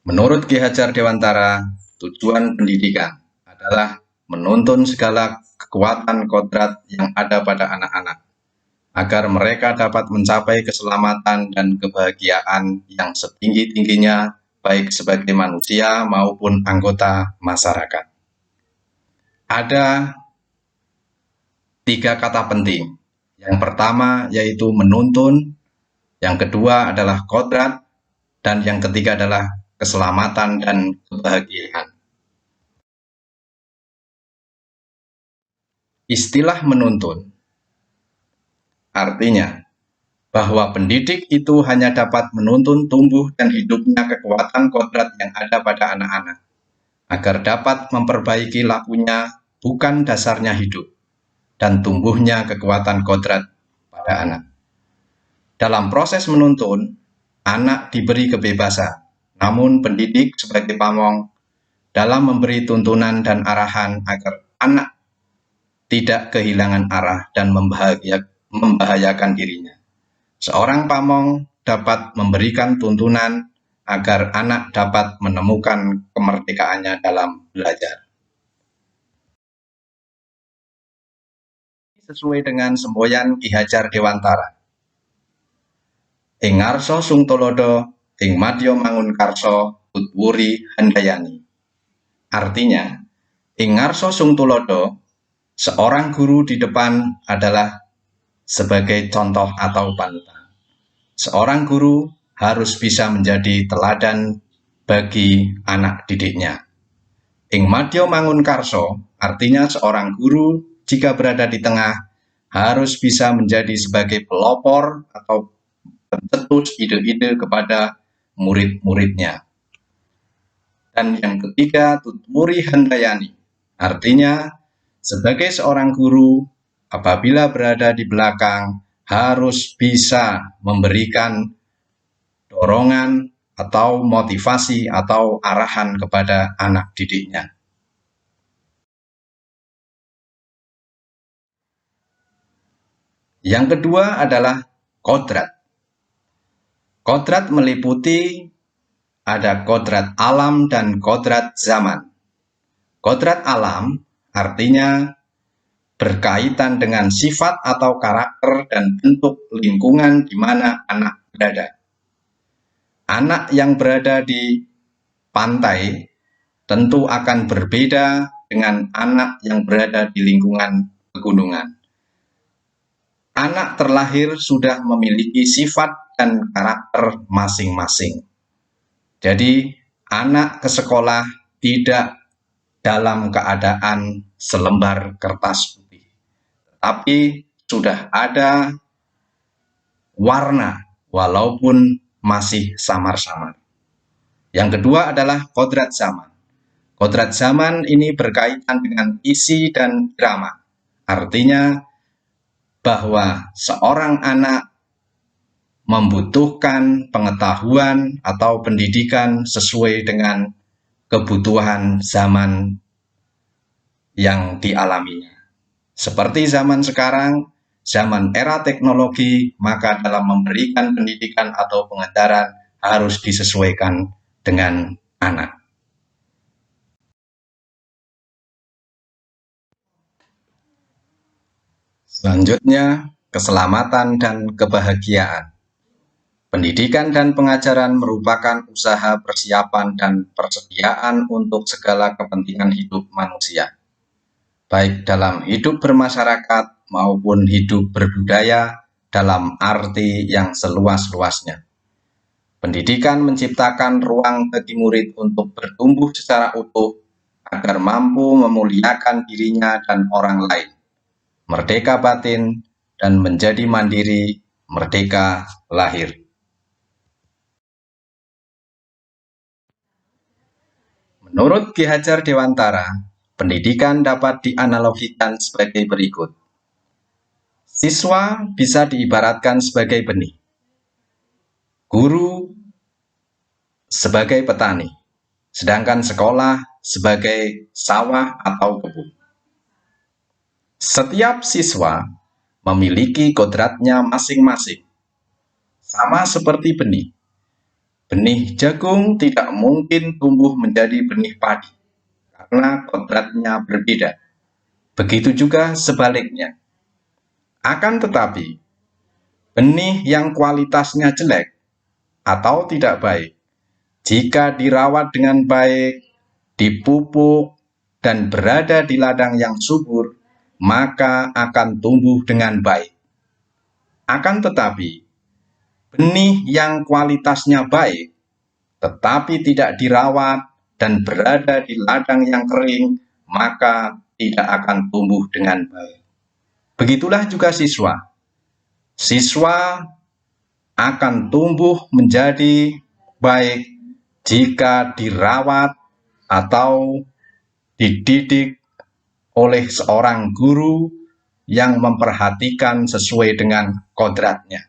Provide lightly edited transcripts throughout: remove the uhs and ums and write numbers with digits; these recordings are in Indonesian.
Menurut Ki Hajar Dewantara, tujuan pendidikan adalah menuntun segala kekuatan kodrat yang ada pada anak-anak, agar mereka dapat mencapai keselamatan dan kebahagiaan yang setinggi-tingginya, baik sebagai manusia maupun anggota masyarakat. Ada 3 kata penting. Yang pertama yaitu menuntun, yang kedua adalah kodrat, dan yang ketiga adalah keselamatan dan kebahagiaan. Istilah menuntun artinya bahwa pendidik itu hanya dapat menuntun tumbuh dan hidupnya kekuatan kodrat yang ada pada anak-anak, agar dapat memperbaiki lakunya bukan dasarnya hidup, dan tumbuhnya kekuatan kodrat pada anak. Dalam proses menuntun, anak diberi kebebasan, namun pendidik sebagai pamong dalam memberi tuntunan dan arahan agar anak tidak kehilangan arah dan membahayakan dirinya. Seorang pamong dapat memberikan tuntunan agar anak dapat menemukan kemerdekaannya dalam belajar. Sesuai dengan semboyan Ki Hajar Dewantara. Ing ngarsa sung tulodo, ing madya mangun karso, tutwuri handayani. Artinya, ing ngarsa sung tulodo, seorang guru di depan adalah sebagai contoh atau panutan. Seorang guru harus bisa menjadi teladan bagi anak didiknya. Ing madya mangun karso, artinya seorang guru jika berada di tengah harus bisa menjadi sebagai pelopor atau pencetus ide-ide kepada murid-muridnya. Dan yang ketiga, tutmuri handayani, artinya sebagai seorang guru apabila berada di belakang harus bisa memberikan dorongan atau motivasi atau arahan kepada anak didiknya. Yang kedua adalah kodrat. Kodrat meliputi ada kodrat alam dan kodrat zaman. Kodrat alam artinya berkaitan dengan sifat atau karakter dan bentuk lingkungan di mana anak berada. Anak yang berada di pantai tentu akan berbeda dengan anak yang berada di lingkungan pegunungan. Anak terlahir sudah memiliki sifat dan karakter masing-masing. Jadi, anak ke sekolah tidak dalam keadaan selembar kertas putih, tapi sudah ada warna walaupun masih samar-samar. Yang kedua adalah kodrat zaman. Kodrat zaman ini berkaitan dengan isi dan drama. Artinya bahwa seorang anak membutuhkan pengetahuan atau pendidikan sesuai dengan kebutuhan zaman yang dialaminya. Seperti zaman sekarang, zaman era teknologi, maka dalam memberikan pendidikan atau pengajaran harus disesuaikan dengan anak. Selanjutnya, keselamatan dan kebahagiaan. Pendidikan dan pengajaran merupakan usaha persiapan dan persediaan untuk segala kepentingan hidup manusia, baik dalam hidup bermasyarakat maupun hidup berbudaya dalam arti yang seluas-luasnya. Pendidikan menciptakan ruang bagi murid untuk bertumbuh secara utuh agar mampu memuliakan dirinya dan orang lain, merdeka batin, dan menjadi mandiri, merdeka lahir. Menurut Ki Hajar Dewantara, pendidikan dapat dianalogikan sebagai berikut. Siswa bisa diibaratkan sebagai benih, guru sebagai petani, sedangkan sekolah sebagai sawah atau kebun. Setiap siswa memiliki kodratnya masing-masing, sama seperti benih. Benih jagung tidak mungkin tumbuh menjadi benih padi karena kodratnya berbeda. Begitu juga sebaliknya. Akan tetapi, benih yang kualitasnya jelek atau tidak baik, jika dirawat dengan baik, dipupuk, dan berada di ladang yang subur, maka akan tumbuh dengan baik. Akan tetapi, benih yang kualitasnya baik, tetapi tidak dirawat dan berada di ladang yang kering, maka tidak akan tumbuh dengan baik. Begitulah juga siswa. Siswa akan tumbuh menjadi baik jika dirawat atau dididik oleh seorang guru yang memperhatikan sesuai dengan kodratnya.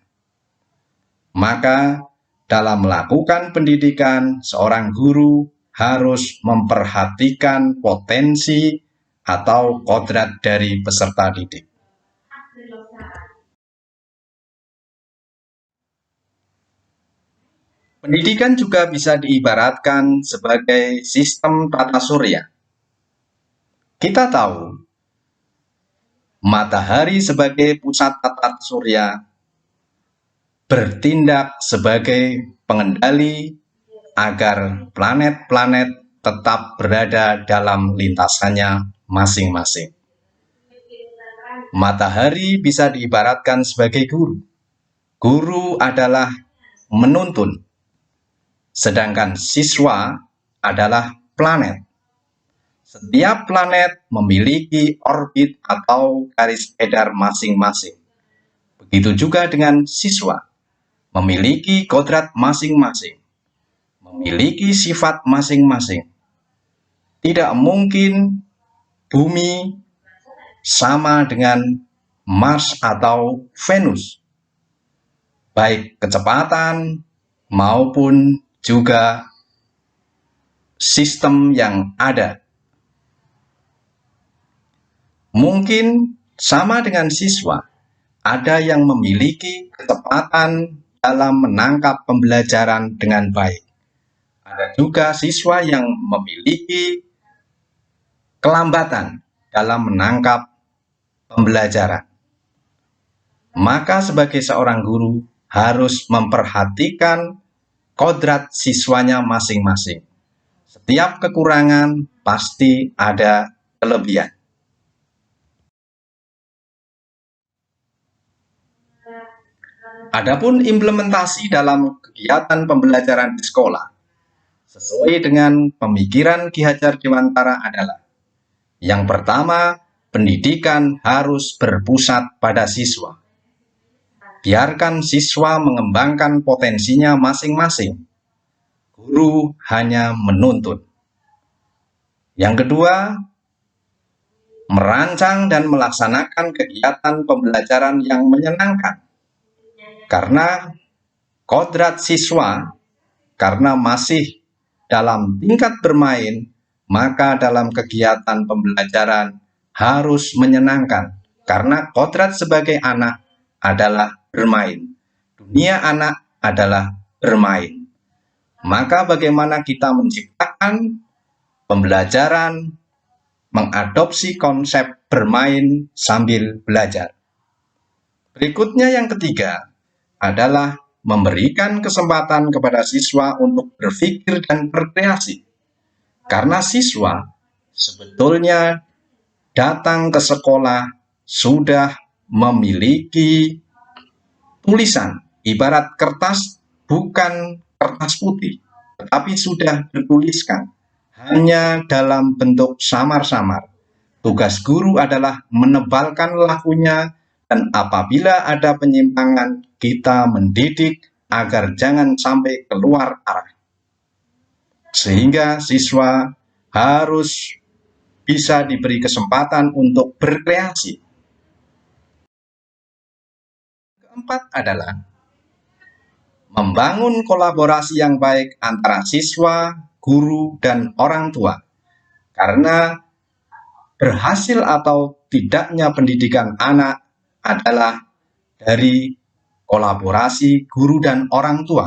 Maka dalam melakukan pendidikan, seorang guru harus memperhatikan potensi atau kodrat dari peserta didik. Pendidikan juga bisa diibaratkan sebagai sistem tata surya. Kita tahu, matahari sebagai pusat tata surya bertindak sebagai pengendali agar planet-planet tetap berada dalam lintasannya masing-masing. Matahari bisa diibaratkan sebagai guru. Guru adalah menuntun, sedangkan siswa adalah planet. Setiap planet memiliki orbit atau garis edar masing-masing. Begitu juga dengan siswa, memiliki kodrat masing-masing, memiliki sifat masing-masing. Tidak mungkin bumi sama dengan Mars atau Venus, baik kecepatan maupun juga sistem yang ada. Mungkin sama dengan siswa, ada yang memiliki kecepatan dalam menangkap pembelajaran dengan baik. Ada juga siswa yang memiliki kelambatan dalam menangkap pembelajaran. Maka sebagai seorang guru harus memperhatikan kodrat siswanya masing-masing. Setiap kekurangan pasti ada kelebihan. Adapun implementasi dalam kegiatan pembelajaran di sekolah sesuai dengan pemikiran Ki Hajar Dewantara adalah: yang pertama, pendidikan harus berpusat pada siswa. Biarkan siswa mengembangkan potensinya masing-masing. Guru hanya menuntun. Yang kedua, merancang dan melaksanakan kegiatan pembelajaran yang menyenangkan. Karena kodrat siswa, karena masih dalam tingkat bermain, maka dalam kegiatan pembelajaran harus menyenangkan. Karena kodrat sebagai anak adalah bermain. Dunia anak adalah bermain. Maka bagaimana kita menciptakan pembelajaran, mengadopsi konsep bermain sambil belajar. Berikutnya yang ketiga adalah memberikan kesempatan kepada siswa untuk berpikir dan berkreasi. Karena siswa sebetulnya datang ke sekolah sudah memiliki tulisan, ibarat kertas bukan kertas putih, tetapi sudah bertuliskan, hanya dalam bentuk samar-samar. Tugas guru adalah menebalkan lakunya, dan apabila ada penyimpangan, kita mendidik agar jangan sampai keluar arah. Sehingga siswa harus bisa diberi kesempatan untuk berkreasi. Keempat adalah membangun kolaborasi yang baik antara siswa, guru, dan orang tua. Karena berhasil atau tidaknya pendidikan anak adalah dari kolaborasi guru dan orang tua.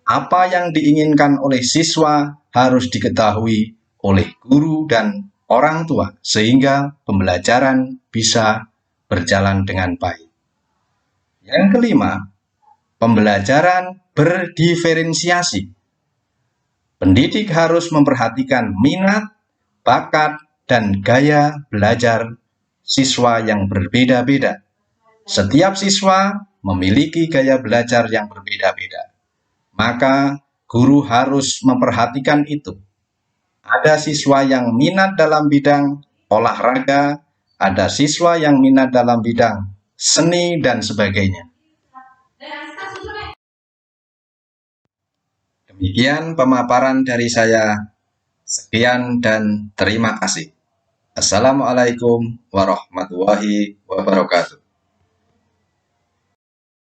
Apa yang diinginkan oleh siswa harus diketahui oleh guru dan orang tua sehingga pembelajaran bisa berjalan dengan baik. Yang kelima, pembelajaran berdiferensiasi. Pendidik harus memperhatikan minat, bakat, dan gaya belajar siswa yang berbeda-beda. Setiap siswa memiliki gaya belajar yang berbeda-beda. Maka guru harus memperhatikan itu. Ada siswa yang minat dalam bidang olahraga, ada siswa yang minat dalam bidang seni, dan sebagainya. Demikian pemaparan dari saya. Sekian dan terima kasih. Assalamualaikum warahmatullahi wabarakatuh.